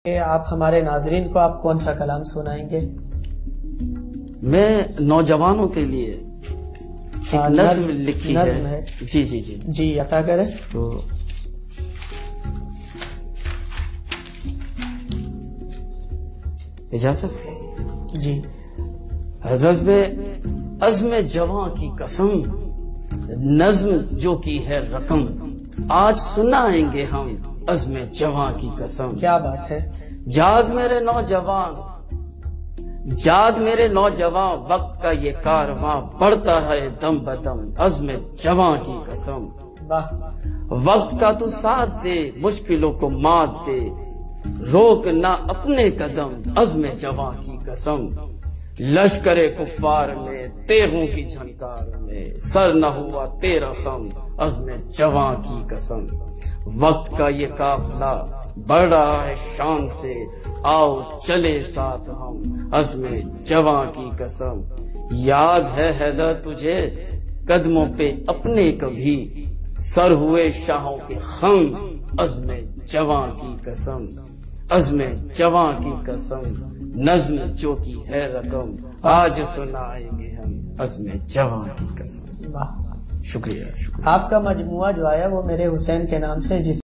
کہ آپ ہمارے ناظرین کو آپ کون سا کلام سنائیں گے؟ میں نوجوانوں کے لیے ایک نظم لکھی ہے. جی جی جی جی عطا کریں. تو اجازت؟ جی. عزم جوان کی قسم، نظم جو کی ہے رقم، آج سنائیں گے ہم عزم جوان کی قسم. کیا بات ہے. جاگ میرے نوجوان، جاگ میرے نوجوان، وقت کا یہ کارواں بڑھتا رہے دم بدم، عزم جوان کی قسم. واہ. وقت کا تو ساتھ دے، مشکلوں کو مات دے، روک نہ اپنے قدم، عزم جوان کی قسم. لشکر کفار میں تیغوں کی جھنکار میں سر نہ ہوا تیرا خم، عزم جوان کی قسم. وقت کا یہ قافلہ بڑھ رہا ہے شان سے، آؤ چلے ساتھ ہم، عزم جوان کی قسم. یاد ہے حیدر تجھے قدموں پہ اپنے کبھی، سر ہوئے شاہوں کے خم، عزم جوان کی قسم. عزم جوان کی قسم، نظم جو کی ہے رقم، آج سنائیں گے ہم عزم جوان کی قسم. واہ. شکریہ. آپ کا مجموعہ جو آیا وہ میرے حسین کے نام سے، جس